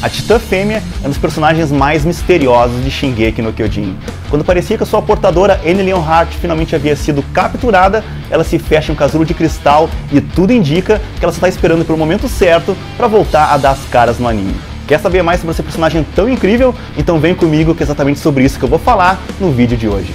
A Titã Fêmea é um dos personagens mais misteriosos de Shingeki no Kyojin. Quando parecia que a sua portadora, Annie Leonhardt, finalmente havia sido capturada, ela se fecha em um casulo de cristal e tudo indica que ela só está esperando pelo momento certo para voltar a dar as caras no anime. Quer saber mais sobre esse personagem tão incrível? Então vem comigo que é exatamente sobre isso que eu vou falar no vídeo de hoje.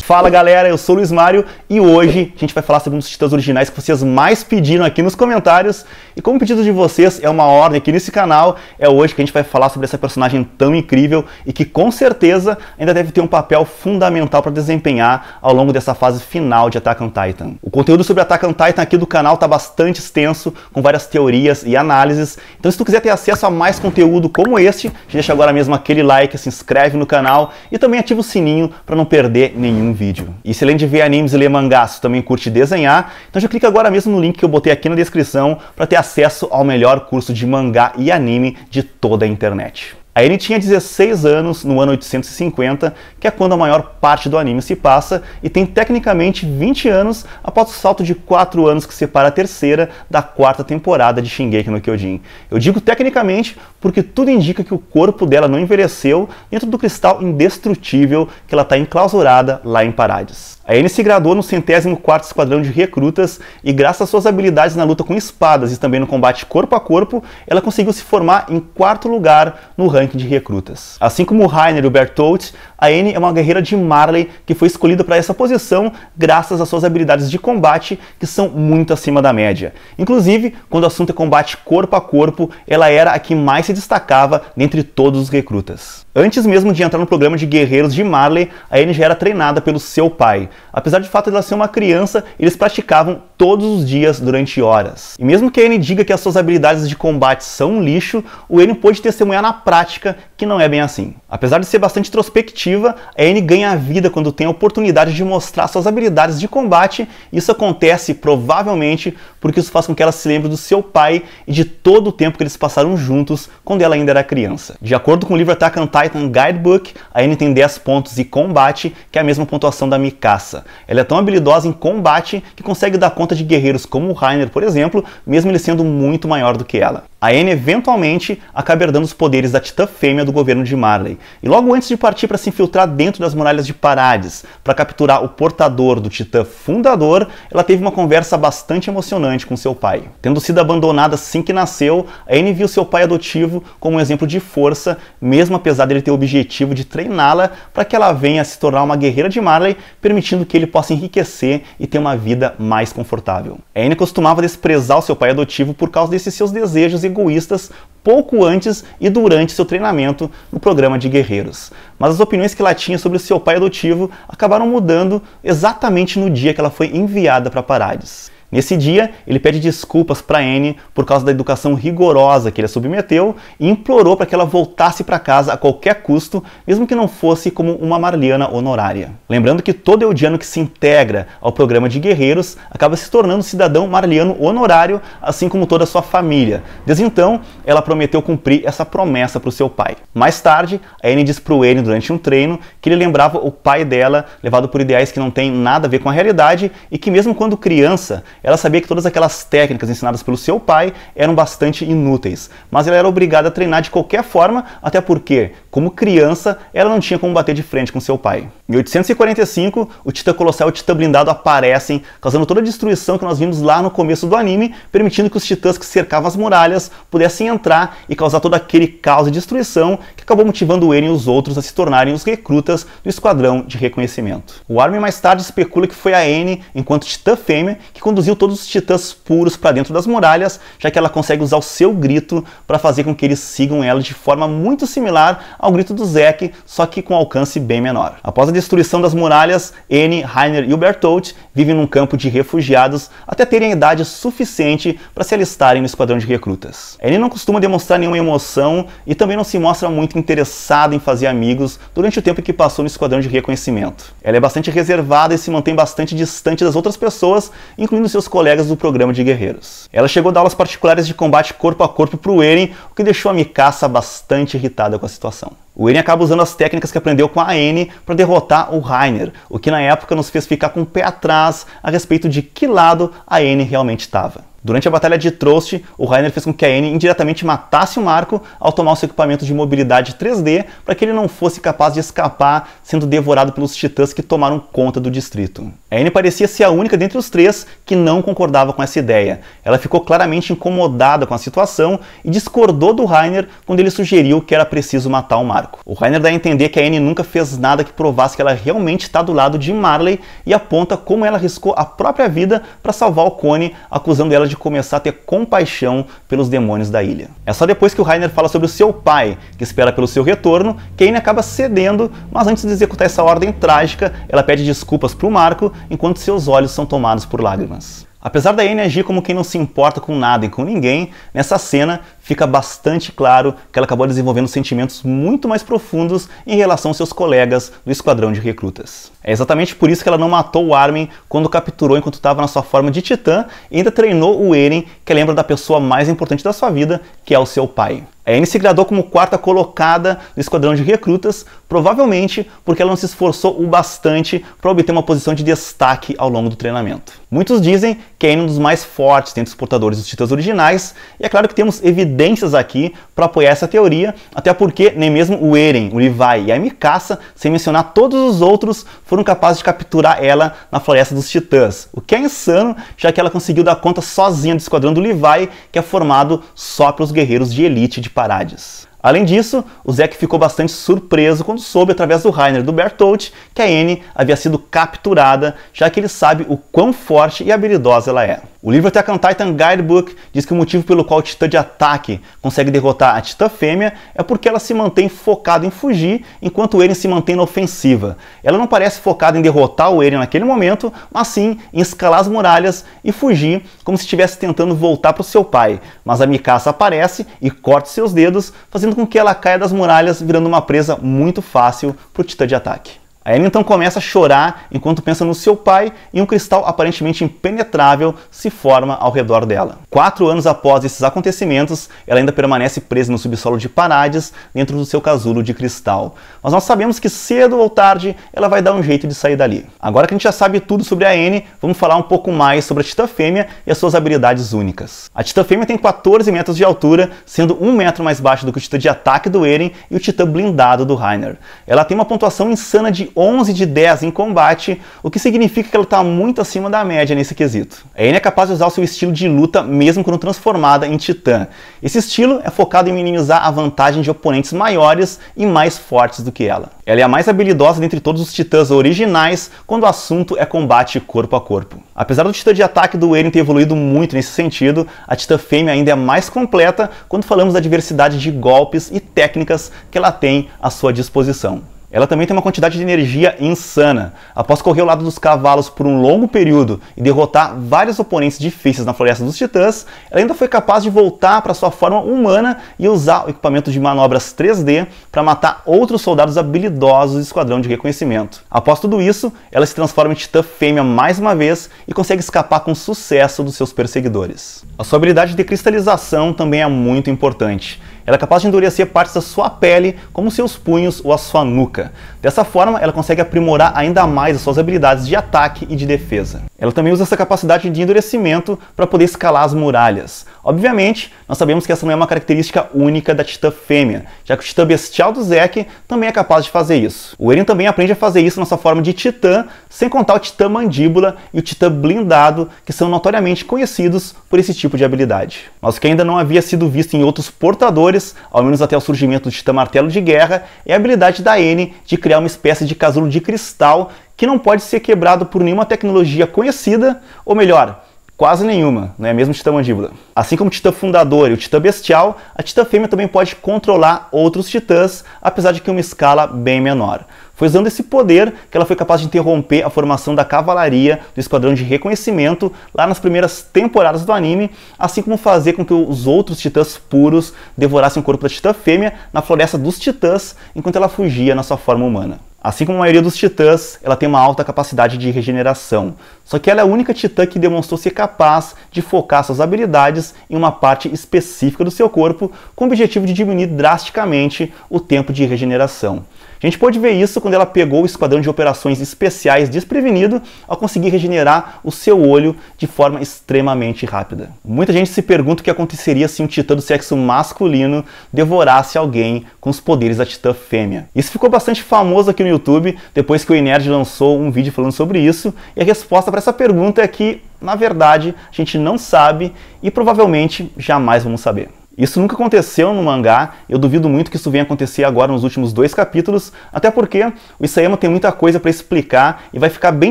Fala galera, eu sou o Luiz Mário e hoje a gente vai falar sobre um dos titãs originais que vocês mais pediram aqui nos comentários. E como o pedido de vocês é uma ordem aqui nesse canal, é hoje que a gente vai falar sobre essa personagem tão incrível e que com certeza ainda deve ter um papel fundamental para desempenhar ao longo dessa fase final de Attack on Titan. O conteúdo sobre Attack on Titan aqui do canal está bastante extenso, com várias teorias e análises. Então se tu quiser ter acesso a mais conteúdo como este, deixa agora mesmo aquele like, se inscreve no canal e também ativa o sininho para não perder nenhum vídeo. E se além de ver animes e ler mangás, tu também curte desenhar, então já clica agora mesmo no link que eu botei aqui na descrição para ter acesso ao melhor curso de mangá e anime de toda a internet. A Annie tinha 16 anos no ano 850, que é quando a maior parte do anime se passa, e tem tecnicamente 20 anos após o salto de 4 anos que separa a terceira da quarta temporada de Shingeki no Kyojin. Eu digo tecnicamente porque tudo indica que o corpo dela não envelheceu dentro do cristal indestrutível que ela está enclausurada lá em Parades. A Annie se graduou no 104º Esquadrão de Recrutas e graças às suas habilidades na luta com espadas e também no combate corpo a corpo, ela conseguiu se formar em 4º lugar no ranking de recrutas. Assim como o Reiner e o Bertolt, a Annie é uma guerreira de Marley que foi escolhida para essa posição graças às suas habilidades de combate que são muito acima da média. Inclusive, quando o assunto é combate corpo a corpo, ela era a que mais se destacava dentre todos os recrutas. Antes mesmo de entrar no programa de guerreiros de Marley, a Annie já era treinada pelo seu pai. Apesar de fato de ela ser uma criança, eles praticavam todos os dias durante horas. E mesmo que a Annie diga que as suas habilidades de combate são um lixo, o Annie pôde testemunhar na prática que não é bem assim. Apesar de ser bastante introspectiva, a Annie ganha a vida quando tem a oportunidade de mostrar suas habilidades de combate. Isso acontece provavelmente porque isso faz com que ela se lembre do seu pai e de todo o tempo que eles passaram juntos quando ela ainda era criança. De acordo com o livro Attack on Titan Guidebook, a Annie tem 10 pontos em combate, que é a mesma pontuação da Mikasa. Ela é tão habilidosa em combate que consegue dar conta de guerreiros como o Reiner, por exemplo, mesmo ele sendo muito maior do que ela. A Annie eventualmente acaba herdando os poderes da Titã Fêmea do governo de Marley. E logo antes de partir para se infiltrar dentro das muralhas de Parades, para capturar o portador do Titã Fundador, ela teve uma conversa bastante emocionante com seu pai. Tendo sido abandonada assim que nasceu, a Annie viu seu pai adotivo como um exemplo de força, mesmo apesar dele ter o objetivo de treiná-la para que ela venha a se tornar uma guerreira de Marley, permitindo que ele possa enriquecer e ter uma vida mais confortável. A Annie costumava desprezar o seu pai adotivo por causa desses seus desejos egoístas pouco antes e durante seu treinamento no programa de guerreiros. Mas as opiniões que ela tinha sobre o seu pai adotivo acabaram mudando exatamente no dia que ela foi enviada para Parades. Nesse dia, ele pede desculpas para Annie por causa da educação rigorosa que ele a submeteu e implorou para que ela voltasse para casa a qualquer custo, mesmo que não fosse como uma marliana honorária. Lembrando que todo eldiano que se integra ao programa de guerreiros acaba se tornando cidadão marliano honorário, assim como toda a sua família. Desde então, ela prometeu cumprir essa promessa para o seu pai. Mais tarde, a Annie diz para o Eren durante um treino que ele lembrava o pai dela, levado por ideais que não têm nada a ver com a realidade e que mesmo quando criança, ela sabia que todas aquelas técnicas ensinadas pelo seu pai eram bastante inúteis, mas ela era obrigada a treinar de qualquer forma, até porque, como criança, ela não tinha como bater de frente com seu pai. Em 845, o Titã Colossal e o Titã Blindado aparecem, causando toda a destruição que nós vimos lá no começo do anime, permitindo que os titãs que cercavam as muralhas pudessem entrar e causar todo aquele caos e destruição que acabou motivando o Eren e os outros a se tornarem os recrutas do Esquadrão de Reconhecimento. O Armin mais tarde especula que foi a Annie, enquanto Titã Fêmea, que conduziu todos os titãs puros para dentro das muralhas, já que ela consegue usar o seu grito para fazer com que eles sigam ela de forma muito similar ao grito do Zack, só que com alcance bem menor. Após a destruição das muralhas, Annie, Reiner e o Bertolt vivem num campo de refugiados até terem a idade suficiente para se alistarem no Esquadrão de Recrutas. Annie não costuma demonstrar nenhuma emoção e também não se mostra muito interessada em fazer amigos durante o tempo que passou no Esquadrão de Reconhecimento. Ela é bastante reservada e se mantém bastante distante das outras pessoas, incluindo seus colegas do programa de guerreiros. Ela chegou a dar aulas particulares de combate corpo a corpo para o Eren, o que deixou a Mikasa bastante irritada com a situação. O Eren acaba usando as técnicas que aprendeu com a Annie para derrotar o Reiner, o que na época nos fez ficar com o pé atrás a respeito de que lado a Annie realmente estava. Durante a Batalha de Trost, o Reiner fez com que a Annie indiretamente matasse o Marco ao tomar o seu equipamento de mobilidade 3D para que ele não fosse capaz de escapar, sendo devorado pelos titãs que tomaram conta do distrito. A Annie parecia ser a única dentre os três que não concordava com essa ideia. Ela ficou claramente incomodada com a situação e discordou do Reiner quando ele sugeriu que era preciso matar o Marco. O Reiner dá a entender que a Annie nunca fez nada que provasse que ela realmente está do lado de Marley e aponta como ela arriscou a própria vida para salvar o Connie, acusando ela de começar a ter compaixão pelos demônios da ilha. É só depois que o Reiner fala sobre o seu pai, que espera pelo seu retorno, que a Annie acaba cedendo, mas antes de executar essa ordem trágica, ela pede desculpas para o Marco, enquanto seus olhos são tomados por lágrimas. Apesar da Annie agir como quem não se importa com nada e com ninguém, nessa cena fica bastante claro que ela acabou desenvolvendo sentimentos muito mais profundos em relação aos seus colegas do esquadrão de recrutas. É exatamente por isso que ela não matou o Armin quando o capturou enquanto estava na sua forma de titã e ainda treinou o Eren, que lembra da pessoa mais importante da sua vida, que é o seu pai. A Annie se graduou como quarta colocada no esquadrão de recrutas, provavelmente porque ela não se esforçou o bastante para obter uma posição de destaque ao longo do treinamento. Muitos dizem que a Annie é um dos mais fortes dentre os portadores dos titãs originais, e é claro que temos evidências aqui para apoiar essa teoria, até porque nem mesmo o Eren, o Levi e a Mikasa, sem mencionar todos os outros, foram capazes de capturar ela na Floresta dos Titãs, o que é insano, já que ela conseguiu dar conta sozinha do esquadrão do Levi, que é formado só pelos guerreiros de elite de Parades. Além disso, o Zack ficou bastante surpreso quando soube através do Reiner e do Bertolt que a Annie havia sido capturada, já que ele sabe o quão forte e habilidosa ela é. O livro Attack on Titan Guidebook diz que o motivo pelo qual o Titã de Ataque consegue derrotar a Titã Fêmea é porque ela se mantém focada em fugir, enquanto o Eren se mantém na ofensiva. Ela não parece focada em derrotar o Eren naquele momento, mas sim em escalar as muralhas e fugir, como se estivesse tentando voltar para o seu pai. Mas a Mikasa aparece e corta seus dedos, fazendo com que ela caia das muralhas, virando uma presa muito fácil para o Titã de Ataque. A Annie então começa a chorar enquanto pensa no seu pai e um cristal aparentemente impenetrável se forma ao redor dela. 4 anos após esses acontecimentos, ela ainda permanece presa no subsolo de Parades, dentro do seu casulo de cristal. Mas nós sabemos que cedo ou tarde ela vai dar um jeito de sair dali. Agora que a gente já sabe tudo sobre a Annie, vamos falar um pouco mais sobre a Titã Fêmea e as suas habilidades únicas. A Titã Fêmea tem 14 metros de altura, sendo 1 metro mais baixo do que o Titã de Ataque do Eren e o Titã blindado do Reiner. Ela tem uma pontuação insana de 11 de 10 em combate, o que significa que ela está muito acima da média nesse quesito. A Annie é capaz de usar o seu estilo de luta mesmo quando transformada em titã. Esse estilo é focado em minimizar a vantagem de oponentes maiores e mais fortes do que ela. Ela é a mais habilidosa dentre todos os titãs originais quando o assunto é combate corpo a corpo. Apesar do Titã de Ataque do Eren ter evoluído muito nesse sentido, a Titã Fêmea ainda é mais completa quando falamos da diversidade de golpes e técnicas que ela tem à sua disposição. Ela também tem uma quantidade de energia insana. Após correr ao lado dos cavalos por um longo período e derrotar vários oponentes difíceis na Floresta dos Titãs, ela ainda foi capaz de voltar para sua forma humana e usar o equipamento de manobras 3D para matar outros soldados habilidosos do esquadrão de reconhecimento. Após tudo isso, ela se transforma em Titã Fêmea mais uma vez e consegue escapar com sucesso dos seus perseguidores. A sua habilidade de cristalização também é muito importante. Ela é capaz de endurecer partes da sua pele, como seus punhos ou a sua nuca. Dessa forma, ela consegue aprimorar ainda mais as suas habilidades de ataque e de defesa. Ela também usa essa capacidade de endurecimento para poder escalar as muralhas. Obviamente, nós sabemos que essa não é uma característica única da Titã Fêmea, já que o Titã Bestial do Zack também é capaz de fazer isso. O Eren também aprende a fazer isso na sua forma de Titã, sem contar o Titã Mandíbula e o Titã Blindado, que são notoriamente conhecidos por esse tipo de habilidade. Mas o que ainda não havia sido visto em outros portadores, ao menos até o surgimento do Titã Martelo de Guerra, é a habilidade da Annie de criar uma espécie de casulo de cristal que não pode ser quebrado por nenhuma tecnologia conhecida, ou melhor, quase nenhuma, não é mesmo o Titã Mandíbula. Assim como o Titã Fundador e o Titã Bestial, a Titã Fêmea também pode controlar outros titãs, apesar de que em uma escala bem menor. Foi usando esse poder que ela foi capaz de interromper a formação da cavalaria do Esquadrão de Reconhecimento lá nas primeiras temporadas do anime, assim como fazer com que os outros titãs puros devorassem o corpo da Titã Fêmea na Floresta dos Titãs, enquanto ela fugia na sua forma humana. Assim como a maioria dos titãs, ela tem uma alta capacidade de regeneração. Só que ela é a única titã que demonstrou ser capaz de focar suas habilidades em uma parte específica do seu corpo, com o objetivo de diminuir drasticamente o tempo de regeneração. A gente pode ver isso quando ela pegou o Esquadrão de Operações Especiais desprevenido ao conseguir regenerar o seu olho de forma extremamente rápida. Muita gente se pergunta o que aconteceria se um titã do sexo masculino devorasse alguém com os poderes da titã fêmea. Isso ficou bastante famoso aqui no YouTube, depois que o Enerd lançou um vídeo falando sobre isso, e a resposta para essa pergunta é que, na verdade, a gente não sabe e provavelmente jamais vamos saber. Isso nunca aconteceu no mangá, eu duvido muito que isso venha acontecer agora nos últimos 2 capítulos, até porque o Isayama tem muita coisa para explicar e vai ficar bem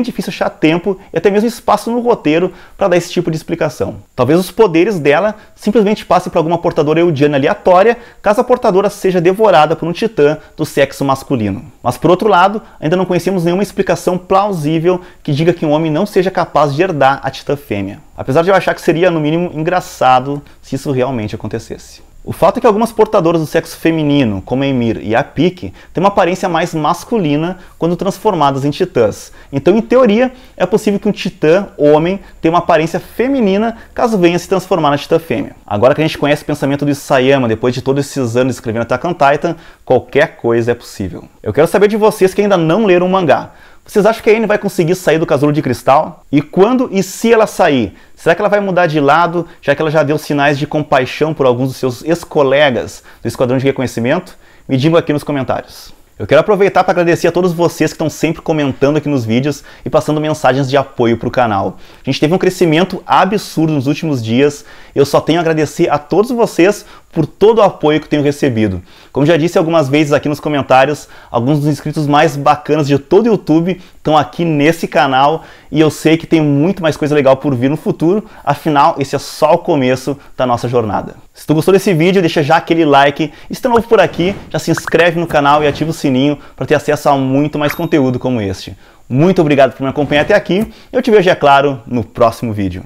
difícil achar tempo e até mesmo espaço no roteiro para dar esse tipo de explicação. Talvez os poderes dela simplesmente passem para alguma portadora eudiana aleatória, caso a portadora seja devorada por um titã do sexo masculino. Mas por outro lado, ainda não conhecemos nenhuma explicação plausível que diga que um homem não seja capaz de herdar a titã fêmea. Apesar de eu achar que seria, no mínimo, engraçado se isso realmente acontecesse. O fato é que algumas portadoras do sexo feminino, como a Ymir e a Pieck, têm uma aparência mais masculina quando transformadas em titãs. Então, em teoria, é possível que um titã homem tenha uma aparência feminina caso venha se transformar na titã fêmea. Agora que a gente conhece o pensamento do Isayama, depois de todos esses anos escrevendo Attack on Titan, qualquer coisa é possível. Eu quero saber de vocês que ainda não leram o mangá. Vocês acham que a Anne vai conseguir sair do casulo de cristal? E quando e se ela sair, será que ela vai mudar de lado, já que ela já deu sinais de compaixão por alguns dos seus ex-colegas do Esquadrão de Reconhecimento? Me digam aqui nos comentários. Eu quero aproveitar para agradecer a todos vocês que estão sempre comentando aqui nos vídeos e passando mensagens de apoio para o canal. A gente teve um crescimento absurdo nos últimos dias. Eu só tenho a agradecer a todos vocês por todo o apoio que eu tenho recebido. Como já disse algumas vezes aqui nos comentários, alguns dos inscritos mais bacanas de todo o YouTube estão aqui nesse canal e eu sei que tem muito mais coisa legal por vir no futuro, afinal, esse é só o começo da nossa jornada. Se tu gostou desse vídeo, deixa já aquele like, e se tu é novo por aqui, já se inscreve no canal e ativa o sininho para ter acesso a muito mais conteúdo como este. Muito obrigado por me acompanhar até aqui, eu te vejo, é claro, no próximo vídeo.